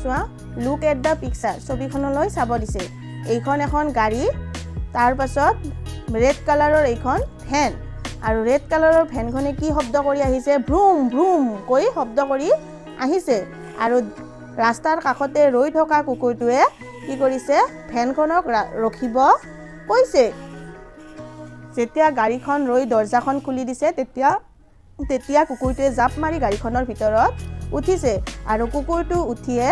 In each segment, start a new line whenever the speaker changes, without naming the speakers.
চোৱা look at the picture ছবিখনলৈ চাব দিছে এইখন এখন গাড়ী তাৰ পাছত ৰেড কালাৰৰ এইখন ভেন আৰু ৰেড কালাৰৰ ভেনখনে কি শব্দ কৰি আহিছে ভ্ৰুম ভ্ৰুম কৈ শব্দ কৰি আহিছে আৰু ৰাস্তাৰ কাষতে ৰৈ থকা কুকুৰটোৱে কি কৰিছে ভেনখনক ৰখিব কৈছে যেতিয়া গাড়ীখন ৰৈ দৰজাখন খুলি দিছে তেতিয়া কুকুৰটোৱে জাপ মাৰি গাড়ীখনৰ ভিতৰত উঠিছে আৰু কুকুৰটো উঠিয়ে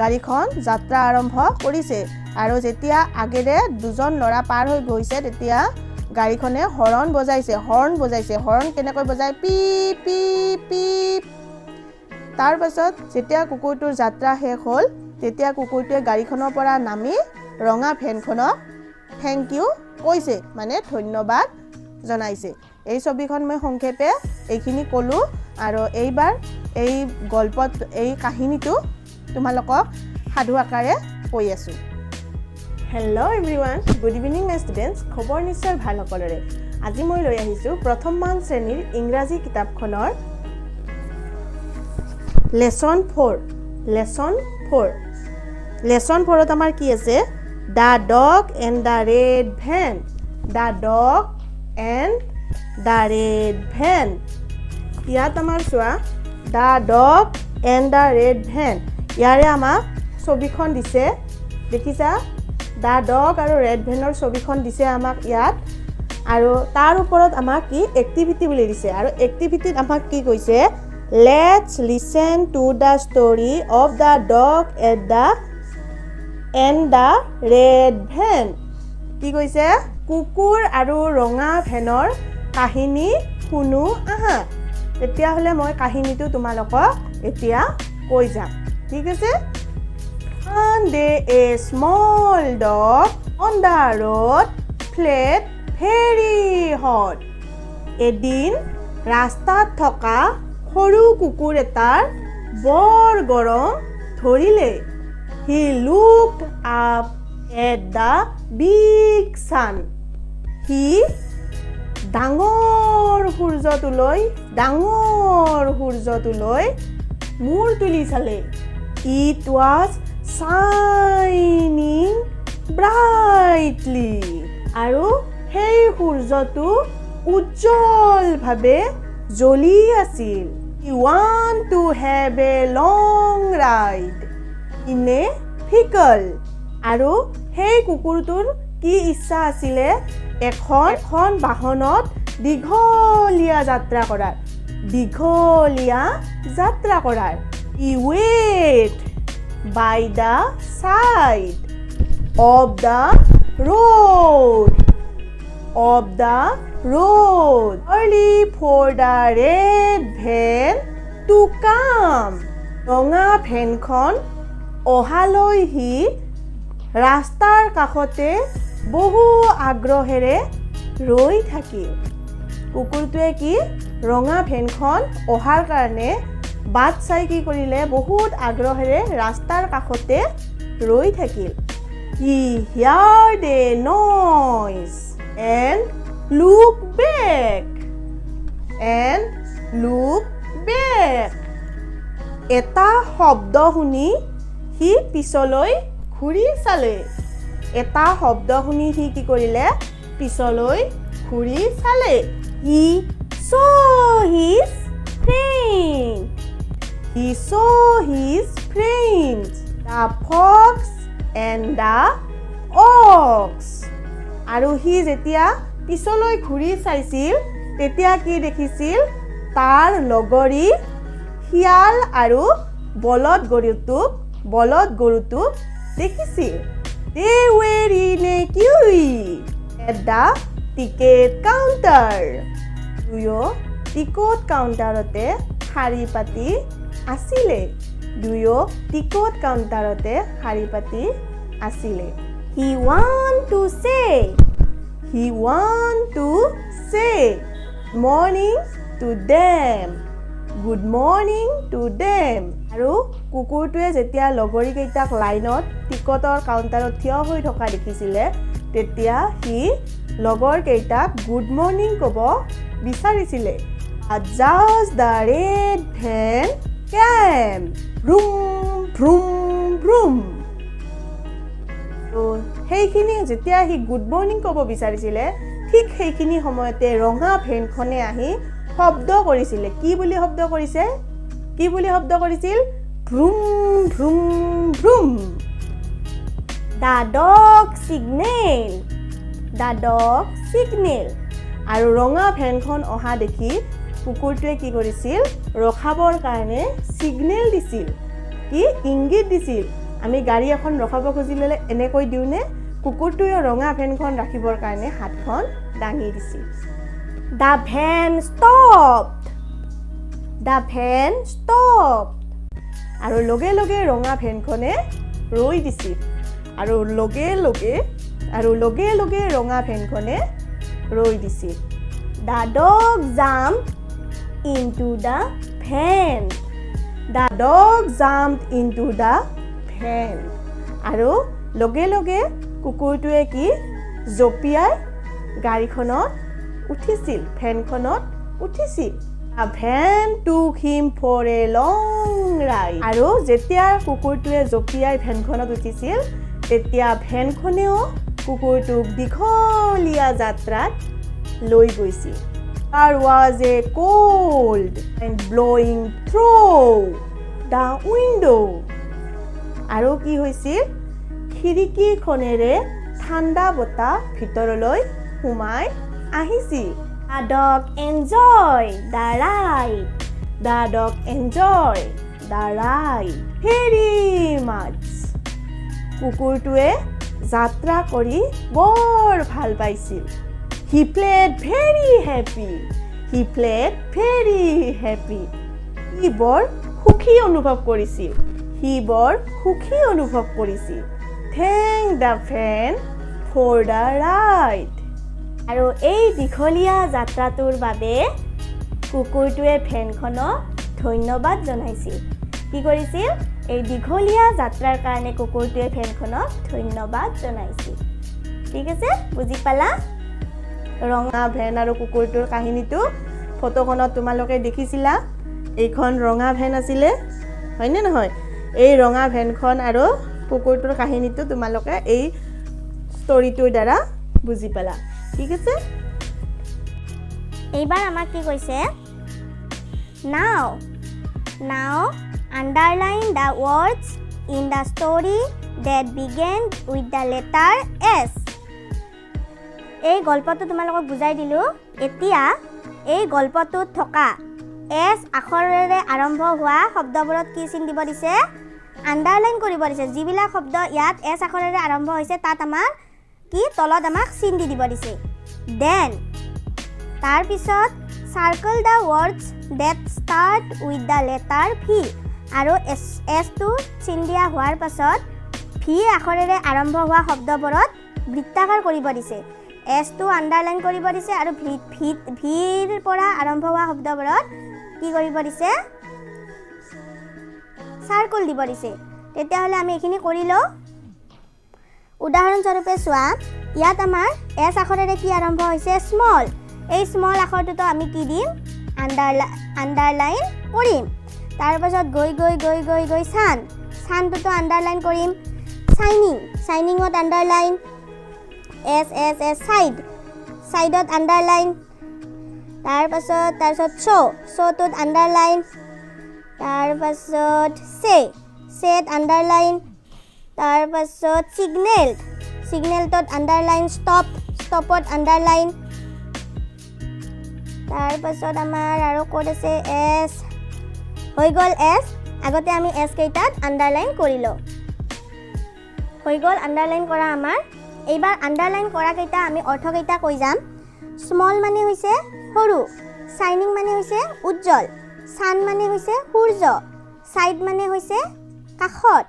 গাড়ীখন যাত্ৰা আৰম্ভ কৰিছে আৰু যেতিয়া আগেৰে দুজন ল'ৰা পাৰ হৈ গৈছে তেতিয়া গাড়ীখনে হৰ্ণ বজাইছে হৰ্ণ কেনেকৈ বজায় পিপ পিপ পিপ তাৰ পাছত যেতিয়া কুকুৰটোৰ যাত্ৰা শেষ হ'ল তেতিয়া কুকুৰটোৱে গাড়ীখনৰ পৰা নামি ৰঙা ভেনখনক থেংক ইউ কৈছে মানে ধন্যবাদ জনাইছে এই ছবিখন মই সংক্ষেপে এইখিনি ক'লো আৰু এইবাৰ এই গল্পত এই কাহিনীটো তোমালোকক সাধু আকাৰে কৈ আছো hello' everyone good evening my students খবৰ নিশ্চয় ভাল সকলোৰে আজি মই লৈ আহিছোঁ প্ৰথম মান শ্ৰেণীৰ ইংৰাজী কিতাপখনৰ Lesson-4 Lesson-4ত আমাৰ কি আছে The dog and the red van The dog and the red van ইয়াত আমাৰ চোৱা The dog and the red van ইয়াৰে আমাক ছবিখন দিছে দেখিছা The dog আৰু red vanৰ ছবিখন দিছে আমাক ইয়াত আৰু তাৰ ওপৰত আমাক কি এক্টিভিটি বুলি দিছে আৰু এক্টিভিটিত আমাক কি কৈছে Let's listen to the story of the dog and the red van কি কৈছে কুকুৰ আৰু ৰঙা ভেনৰ কাহিনী শুনো আহা তেতিয়াহ'লে মই কাহিনীটো তোমালোকক এতিয়া কৈ যাম ঠিক আছে One day a small dog on the road felt very hot এদিন ৰাস্তাত থকা সৰু কুকুৰ এটাৰ বৰ গৰম ধৰিলে He looked up at the big sun He ডাঙৰ সূৰ্যটোলৈ মূৰ তুলি চালে It was shining brightly আৰু সেই সূৰ্যটো উজ্জ্বলভাৱে জ্বলি আছিল He want to have a long ride in a vehicle আৰু সেই কুকুৰটোৰ কি ইচ্ছা আছিলে এখন বাহনত দীঘলীয়া যাত্ৰা কৰাৰ He wait by the side of the road early for the red van to come ৰঙা ভেনখন অহালৈ সি ৰাস্তাৰ কাষতে বহু আগ্ৰহেৰে ৰৈ থাকিল কুকুৰটোৱে কি ৰঙা ভেনখন অহাৰ কাৰণে বাট চাই কি কৰিলে বহুত আগ্ৰহেৰে ৰাস্তাৰ কাষতে ৰৈ থাকিল He heard a noise and looked back এটা শব্দ শুনি সি পিছলৈ ঘূৰি চালে কি কৰিলে পিছলৈ ঘূৰি চালে He saw his friends the fox and the ox আৰু সি যেতিয়া পিছলৈ ঘূৰি চাইছিল তেতিয়া কি দেখিছিল তাৰ লগৰী শিয়াল আৰু বলদ গৰুটোক দেখিছিল They were in a queue at the ticket counter ticket কাউণ্টাৰতে শাৰী পাতি আছিলে He want to say good morning to them আৰু কুকুৰটোৱে যেতিয়া লগৰী কেইটাক লাইনত টিকটৰ কাউণ্টাৰত থিয় হৈ থকা দেখিছিলে তেতিয়া সি লগৰ কেইটাক গুড মৰ্নিং ক'ব বিচাৰিছিলে Just the red van came vroom ভ্ৰুম ভ্ৰুম তো সেইখিনি যেতিয়া সি গুড মৰ্নিং ক'ব বিচাৰিছিলে ঠিক সেইখিনি সময়তে ৰঙা ভেনখনে আহি শব্দ কৰিছিলে কি বুলি শব্দ কৰিছিল ভ্ৰুম ভ্ৰুম ভ্ৰুম The dog signal আৰু ৰঙা ভেনখন অহা দেখি কুকুৰটোৱে কি কৰিছিল ৰখাবৰ কাৰণে সিগনেল দিছিল কি ইংগিত দিছিল আমি গাড়ী এখন ৰখাব খুজিলে এনেকৈ দিউনে কুকুৰটোৱে ৰঙা ভেনখন ৰাখিবৰ কাৰণে হাতখন দাঙি দিছিল The van stopped আৰু লগে লগে ৰঙা ভেনখনে ৰৈ দিছিল আৰু লগে লগে ৰঙা ভেনখনে ৰৈ দিছিল The dog jumped into the van আৰু লগে লগে কুকুৰটোৱে কি জপিয়াই গাড়ীখনত উঠিছিল ভেনখনত উঠিছিল A van took him for a long ride আৰু যেতিয়া কুকুৰটোৱে জপিয়াই ভেনখনত উঠিছিল তেতিয়া ভেনখনেও কুকুৰটোক দীঘলীয়া যাত্ৰাত লৈ গৈছিল There was a cold and blowing through the window আৰু কি হৈছিল খিৰিকীখনেৰে ঠাণ্ডা বতাহ ভিতৰলৈ সোমাই আহিছিল The dog enjoyed the ride very much কুকুৰটোৱে যাত্ৰা কৰি বৰ ভাল পাইছিল He played very happy সি বৰ সুখী অনুভৱ কৰিছিল Thank the fan for the ride আৰু এই দীঘলীয়া যাত্ৰাটোৰ বাবে কুকুৰটোৱে ফেনখনক ধন্যবাদ জনাইছিল কি কৰিছিল এই দীঘলীয়া যাত্ৰাৰ কাৰণে কুকুৰটোৱে ফেনখনক ধন্যবাদ জনাইছিল ঠিক আছে বুজি পালা ৰঙা ভেন আৰু কুকুৰটোৰ কাহিনীটো ফটোখনত তোমালোকে দেখিছিলা এইখন ৰঙা ভেন আছিলে হয় নে নহয় এই ৰঙা ভেনখন আৰু কুকুৰটোৰ কাহিনীটো তোমালোকে এই ষ্টৰীটোৰ দ্বাৰা বুজি পালা ঠিক আছে
এইবাৰ আমাক কি কৈছে now underline the words in the story that began with the letter S এই গল্পটো তোমালোকক বুজাই দিলো এতিয়া এই গল্পটোত থকা S আখৰেৰে আৰম্ভ হোৱা শব্দবোৰত কি চিন দিব দিছে আন্ডাৰলাইন কৰিব দিছে যিবিলাক শব্দ ইয়াত S আখৰেৰে আৰম্ভ হৈছে তাত আমাৰ কি তলত আমাক চিন দিব দিছে then তাৰ পিছত circle the words that start with the letter V আৰু S টো চিন দিয়া হোৱাৰ পাছত V আখৰেৰে আৰম্ভ হোৱা শব্দবোৰত বৃত্তাকাৰ কৰিব দিছে S টো আন্ডাৰলাইন কৰিব দিছে আৰু ভিৰ পৰা আৰম্ভ হোৱা শব্দবোৰত কি কৰিব দিছে সাৰ্কেল দিব দিছে তেতিয়াহলে আমি এখিনি কৰিলো উদাহৰণ স্বৰূপে চোৱা ইয়াত আমাৰ S আখৰেৰে কি আৰম্ভ হৈছে স্মল এই স্মল আখৰটো আমি কি দিম আন্ডাৰলাইন কৰিম তাৰ পাছত গৈ সানটো আন্ডাৰলাইন কৰিম সাইনিংত আন্ডাৰলাইন S সাইডত আন্ডাৰলাইন তাৰ পাছত শ'টোত আন্ডাৰলাইন তাৰ পাছত সেট আন্ডাৰলাইন তাৰ পাছত সিগনেলটোত আন্ডাৰলাইন ষ্টপত আন্ডাৰলাইন তাৰ পাছত আমাৰ আৰু কোড আছে S হৈ গল S আগতে আমি S কেইটাত আন্ডাৰলাইন কৰিলো হৈ গল আন্ডাৰলাইন কৰা আমাৰ এইবাৰ আন্ডাৰলাইন কৰা কেইটা আমি অৰ্থ কেইটা কৈ যাম স্মল মানে হৈছে সৰু শাইনিং মানে হৈছে উজ্জ্বল সান মানে হৈছে সূৰ্য সাইড মানে হৈছে কাখত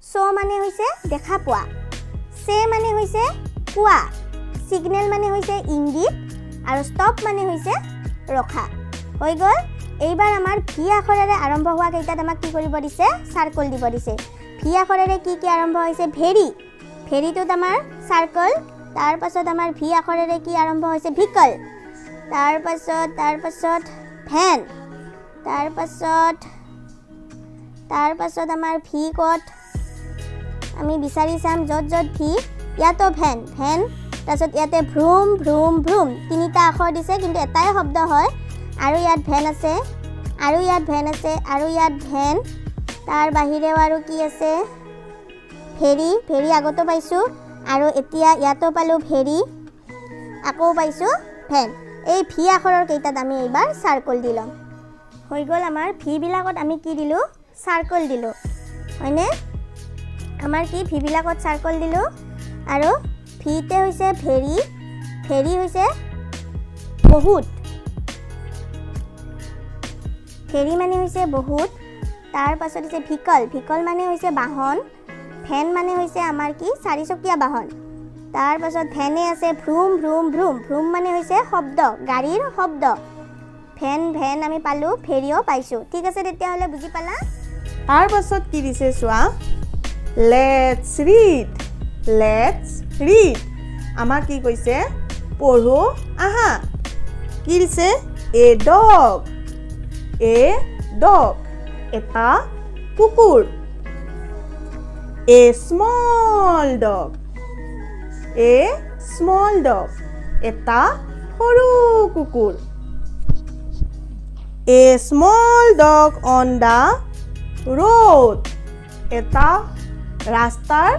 শো মানে হৈছে দেখা পোৱা সে মানে হৈছে কোৱা সিগনেল মানে হৈছে ইংগিত আৰু ষ্টপ মানে হৈছে ৰখা হৈ গল এইবাৰ আমাৰ ভি আখৰেৰে আৰম্ভ হোৱা কেইটাত আমাক কি কৰিব দিছে সাৰ্কেল দিব দিছে ভি আখৰেৰে কি আৰম্ভ হৈছে ভেৰিটোত আমাৰ সাৰ্কেল তাৰ পাছত আমাৰ ভি আখৰেৰে কি আৰম্ভ হৈছে ভিকল তাৰ পাছত ভ্যান তাৰ পাছত তাৰ পাছত আমাৰ ভি ক'ত আমি বিচাৰি চাম য'ত য'ত ভি ইয়াতো ভেন ভেন তাৰপাছত ইয়াতে ভ্ৰুম ভ্ৰুম ভ্ৰুম তিনিটা আখৰ দিছে কিন্তু এটাই শব্দ হয় আৰু ইয়াত ভেন আছে আৰু ইয়াত ভেন আছে আৰু ইয়াত ভেন তাৰ বাহিৰেও আৰু কি আছে ভেৰি ভেৰি আগতো পাইছোঁ আৰু এতিয়া ইয়াতো পালোঁ ভেৰি আকৌ পাইছোঁ ভেন এই ভি আখৰৰ কেইটাত আমি এইবাৰ চাৰ্কল দি ল'ম হৈ গ'ল আমাৰ ভিবিলাকত আমি কি দিলোঁ চাৰ্কল দিলোঁ হয়নে আমাৰ কি ভিবিলাকত চাৰ্কল দিলোঁ আৰু ভিতে হৈছে ভেৰি ভেৰি হৈছে বহুত ভেৰি মানে হৈছে বহুত তাৰ পাছত হৈছে ভিকল ভিকল মানে হৈছে বাহন ভেন মানে হৈছে আমাৰ কি চাৰিচকীয়া বাহন তাৰ পাছত ভেনে আছে ভ্ৰুম ভ্ৰুম ভ্ৰুম ভ্ৰুম মানে হৈছে শব্দ গাড়ীৰ শব্দ ভেন ভেন আমি পালোঁ ভেৰিও পাইছোঁ ঠিক আছে তেতিয়াহ'লে বুজি পালা
তাৰ পাছত কি দিছে চোৱা লেটছ ৰিড আমাক কি কৈছে পঢ়ো আহা কি দিছে এ ডগ এটা কুকুৰ এ স্মল ডগ এটা সৰু কুকুৰ a small dog on the road এটা ৰাস্তাৰ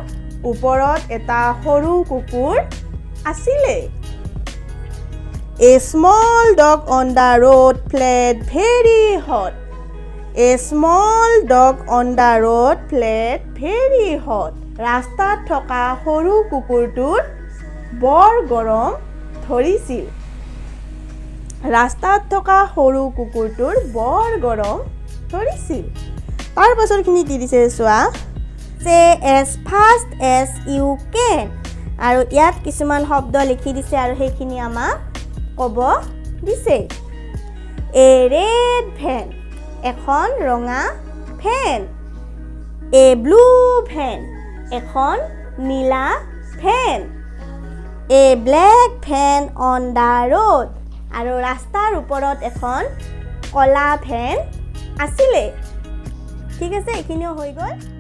ওপৰত এটা সৰু কুকুৰ আছিলে a small dog on the road felt very hot a small dog on the road felt very hot ৰাস্তাত থকা সৰু কুকুৰটোৰ বৰ গৰম ধৰিছিল ৰাস্তাত থকা সৰু কুকুৰটোৰ বৰ গৰম ধৰিছিল তাৰ পাছৰখিনি কি দিছে চোৱা সে এজ ফাষ্ট এজ ইউ কেন আৰু ইয়াত কিছুমান শব্দ লিখি দিছে আৰু সেইখিনি আমাক ক'ব দিছে এ ৰেড ভেন এখন ৰঙা ভেন এ ব্লু ভেন এখন নীলা van a black van on the road আৰু ৰাস্তাৰ ওপৰত এখন কলা ভেন আছিলে ঠিক আছে এইখিনিও হৈ গ'ল